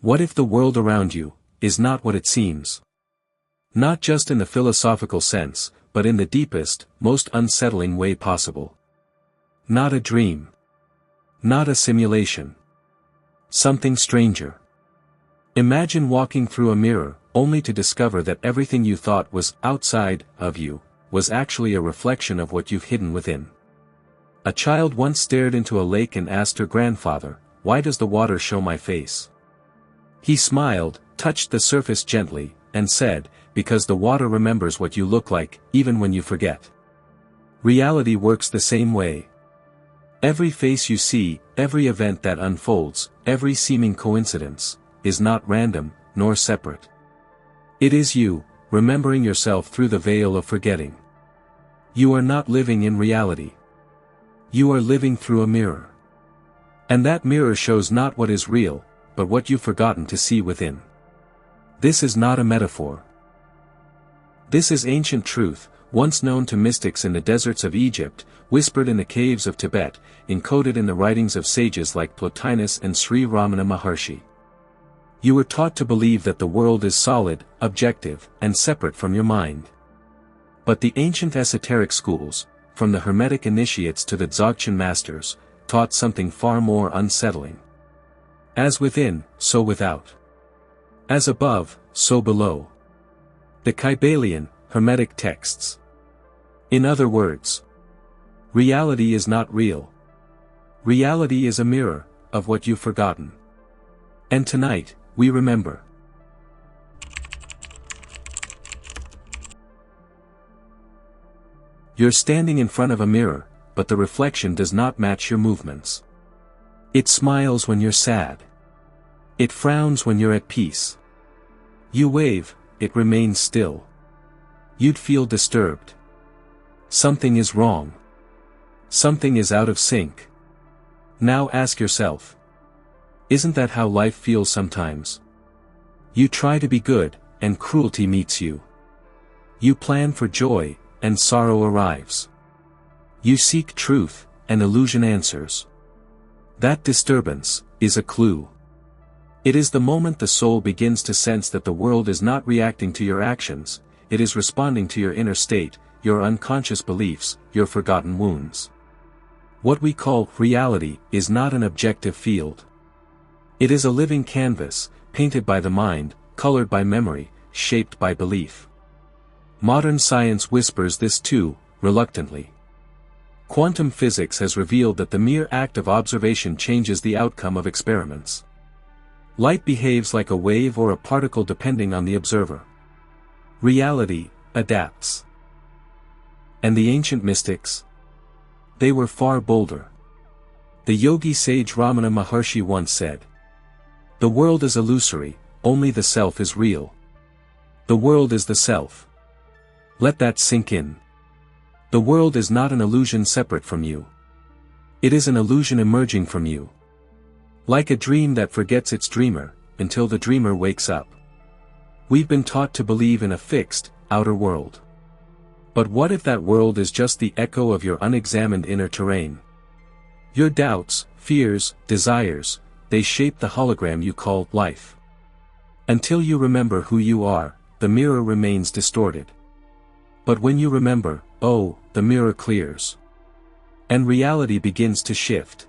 What if the world around you is not what it seems? Not just in the philosophical sense, but in the deepest, most unsettling way possible. Not a dream. Not a simulation. Something stranger. Imagine walking through a mirror, only to discover that everything you thought was outside of you was actually a reflection of what you've hidden within. A child once stared into a lake and asked her grandfather, "Why does the water show my face?" He smiled, touched the surface gently, and said, "Because the water remembers what you look like, even when you forget." Reality works the same way. Every face you see, every event that unfolds, every seeming coincidence, is not random, nor separate. It is you, remembering yourself through the veil of forgetting. You are not living in reality. You are living through a mirror. And that mirror shows not what is real, but what you've forgotten to see within. This is not a metaphor. This is ancient truth, once known to mystics in the deserts of Egypt, whispered in the caves of Tibet, encoded in the writings of sages like Plotinus and Sri Ramana Maharshi. You were taught to believe that the world is solid, objective, and separate from your mind. But the ancient esoteric schools, from the Hermetic initiates to the Dzogchen masters, taught something far more unsettling. As within, so without. As above, so below. The Kybalion, Hermetic texts. In other words, reality is not real. Reality is a mirror of what you've forgotten. And tonight, we remember. You're standing in front of a mirror, but the reflection does not match your movements. It smiles when you're sad. It frowns when you're at peace. You wave, it remains still. You'd feel disturbed. Something is wrong. Something is out of sync. Now ask yourself. Isn't that how life feels sometimes? You try to be good, and cruelty meets you. You plan for joy, and sorrow arrives. You seek truth, and illusion answers. That disturbance is a clue. It is the moment the soul begins to sense that the world is not reacting to your actions, it is responding to your inner state, your unconscious beliefs, your forgotten wounds. What we call reality is not an objective field. It is a living canvas, painted by the mind, colored by memory, shaped by belief. Modern science whispers this too, reluctantly. Quantum physics has revealed that the mere act of observation changes the outcome of experiments. Light behaves like a wave or a particle depending on the observer. Reality adapts. And the ancient mystics? They were far bolder. The yogi sage Ramana Maharshi once said, "The world is illusory, only the self is real. The world is the self." Let that sink in. The world is not an illusion separate from you. It is an illusion emerging from you. Like a dream that forgets its dreamer, until the dreamer wakes up. We've been taught to believe in a fixed, outer world. But what if that world is just the echo of your unexamined inner terrain? Your doubts, fears, desires, they shape the hologram you call life. Until you remember who you are, the mirror remains distorted. But when you remember, oh, the mirror clears. And reality begins to shift.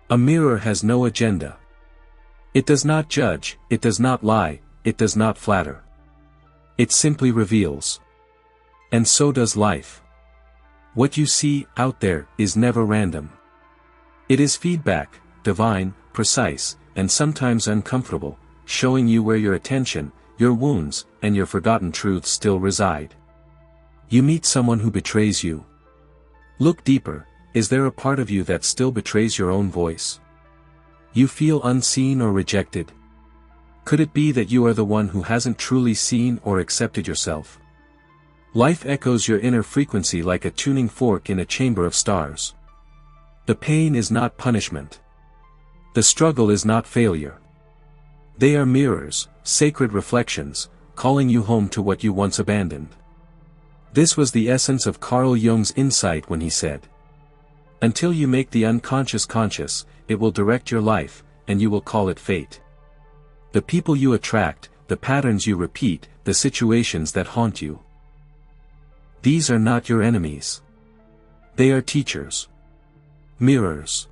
A mirror has no agenda. It does not judge, it does not lie, it does not flatter. It simply reveals. And so does life. What you see out there is never random. It is feedback, divine, precise, and sometimes uncomfortable, showing you where your attention, your wounds, and your forgotten truths still reside. You meet someone who betrays you. Look deeper, is there a part of you that still betrays your own voice? You feel unseen or rejected? Could it be that you are the one who hasn't truly seen or accepted yourself? Life echoes your inner frequency like a tuning fork in a chamber of stars. The pain is not punishment. The struggle is not failure. They are mirrors, sacred reflections, calling you home to what you once abandoned. This was the essence of Carl Jung's insight when he said, Until you make the unconscious conscious, it will direct your life, and you will call it fate. The people you attract, the patterns you repeat, the situations that haunt you. These are not your enemies. They are teachers. Mirrors.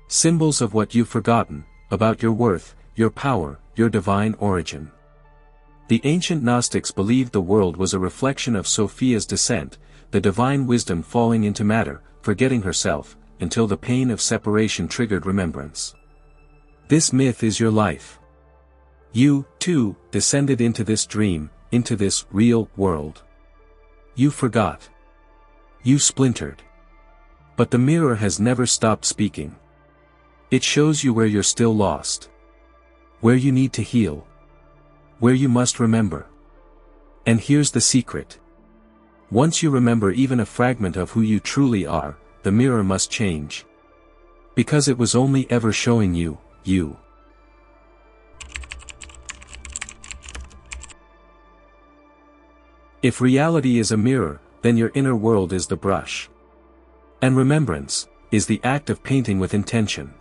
Symbols of what you've forgotten, about your worth, your power, your divine origin. The ancient Gnostics believed the world was a reflection of Sophia's descent, the divine wisdom falling into matter, forgetting herself, until the pain of separation triggered remembrance. This myth is your life. You, too, descended into this dream, into this real world. You forgot. You splintered. But the mirror has never stopped speaking. It shows you where you're still lost. Where you need to heal. Where you must remember. And here's the secret. Once you remember even a fragment of who you truly are, the mirror must change. Because it was only ever showing you, you. If reality is a mirror, then your inner world is the brush. And remembrance is the act of painting with intention.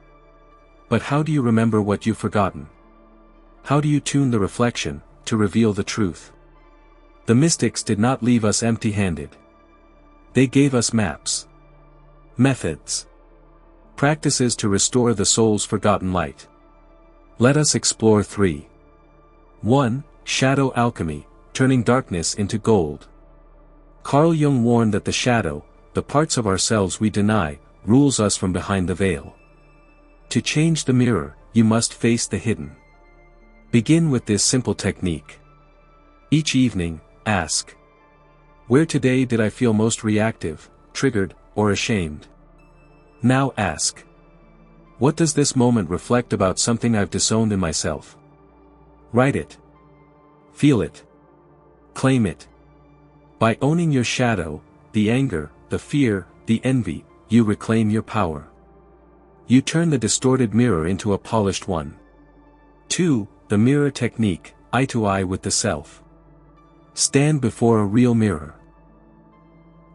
But how do you remember what you've forgotten? How do you tune the reflection, to reveal the truth? The mystics did not leave us empty-handed. They gave us maps. Methods. Practices to restore the soul's forgotten light. Let us explore 3. 1. Shadow alchemy, turning darkness into gold. Carl Jung warned that the shadow, the parts of ourselves we deny, rules us from behind the veil. To change the mirror, you must face the hidden. Begin with this simple technique. Each evening, ask. Where today did I feel most reactive, triggered, or ashamed? Now ask. What does this moment reflect about something I've disowned in myself? Write it. Feel it. Claim it. By owning your shadow, the anger, the fear, the envy, you reclaim your power. You turn the distorted mirror into a polished one. 2. The mirror technique, eye to eye with the self. Stand before a real mirror.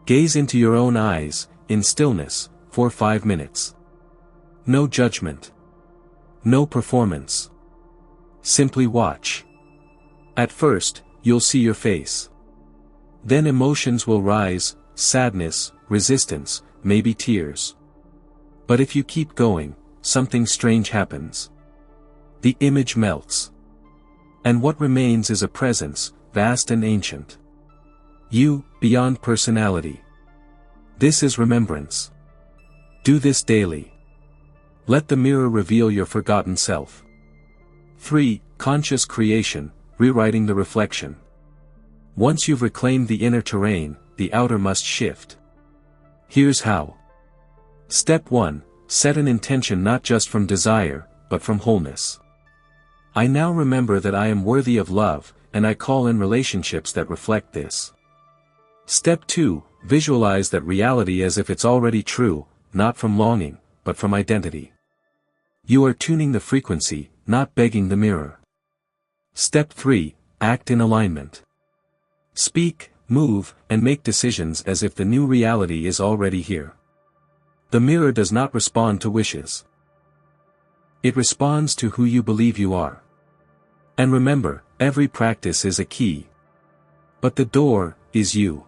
Gaze into your own eyes, in stillness, for 5 minutes. No judgment. No performance. Simply watch. At first, you'll see your face. Then emotions will rise, sadness, resistance, maybe tears. But if you keep going, something strange happens. The image melts. And what remains is a presence, vast and ancient. You, beyond personality. This is remembrance. Do this daily. Let the mirror reveal your forgotten self. 3. Conscious creation, rewriting the reflection. Once you've reclaimed the inner terrain, the outer must shift. Here's how. Step 1. Set an intention not just from desire, but from wholeness. I now remember that I am worthy of love, and I call in relationships that reflect this. Step 2. Visualize that reality as if it's already true, not from longing, but from identity. You are tuning the frequency, not begging the mirror. Step 3. Act in alignment. Speak, move, and make decisions as if the new reality is already here. The mirror does not respond to wishes. It responds to who you believe you are. And remember, every practice is a key. But the door is you.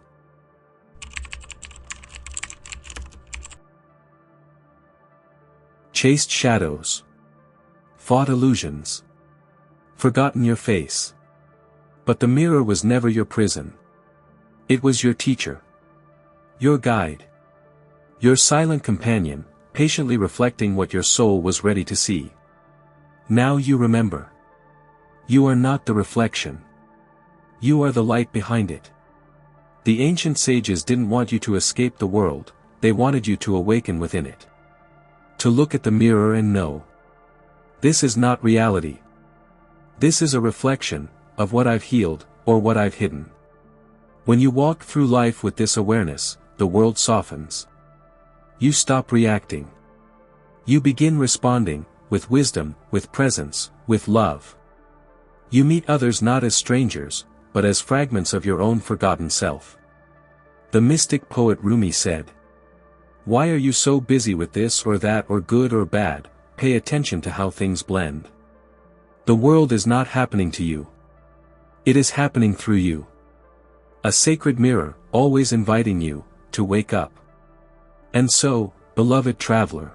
Chased shadows. Fought illusions. Forgotten your face. But the mirror was never your prison. It was your teacher. Your guide. Your silent companion, patiently reflecting what your soul was ready to see. Now you remember. You are not the reflection. You are the light behind it. The ancient sages didn't want you to escape the world, they wanted you to awaken within it. To look at the mirror and know. This is not reality. This is a reflection of what I've healed, or what I've hidden. When you walk through life with this awareness, the world softens. You stop reacting. You begin responding, with wisdom, with presence, with love. You meet others not as strangers, but as fragments of your own forgotten self. The mystic poet Rumi said, Why are you so busy with this or that or good or bad? Pay attention to how things blend. The world is not happening to you. It is happening through you. A sacred mirror, always inviting you to wake up. And so, beloved traveler,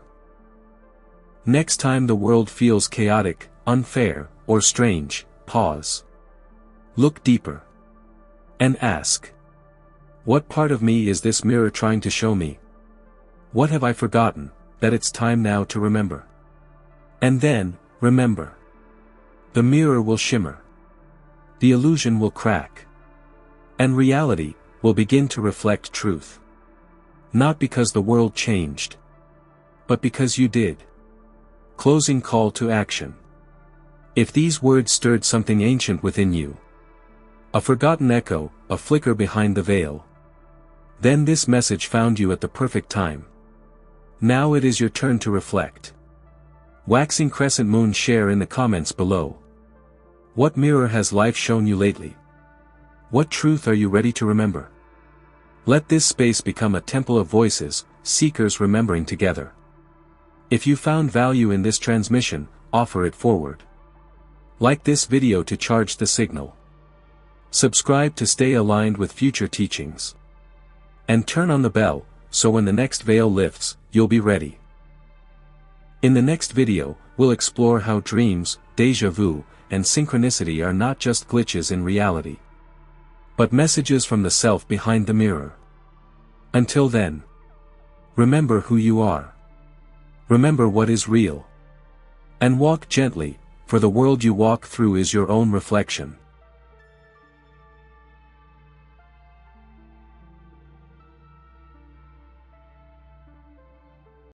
next time the world feels chaotic, unfair, or strange, pause. Look deeper. And ask, what part of me is this mirror trying to show me? What have I forgotten, that it's time now to remember? And then, remember. The mirror will shimmer. The illusion will crack. And reality will begin to reflect truth. Not because the world changed, but because you did. Closing call to action. If these words stirred something ancient within you, a forgotten echo, a flicker behind the veil, then this message found you at the perfect time. Now it is your turn to reflect. Waxing crescent moon, share in the comments below. What mirror has life shown you lately? What truth are you ready to remember? Let this space become a temple of voices, seekers remembering together. If you found value in this transmission, offer it forward. Like this video to charge the signal. Subscribe to stay aligned with future teachings. And turn on the bell, so when the next veil lifts, you'll be ready. In the next video, we'll explore how dreams, déjà vu, and synchronicity are not just glitches in reality, but messages from the self behind the mirror. Until then, remember who you are. Remember what is real. And walk gently, for the world you walk through is your own reflection.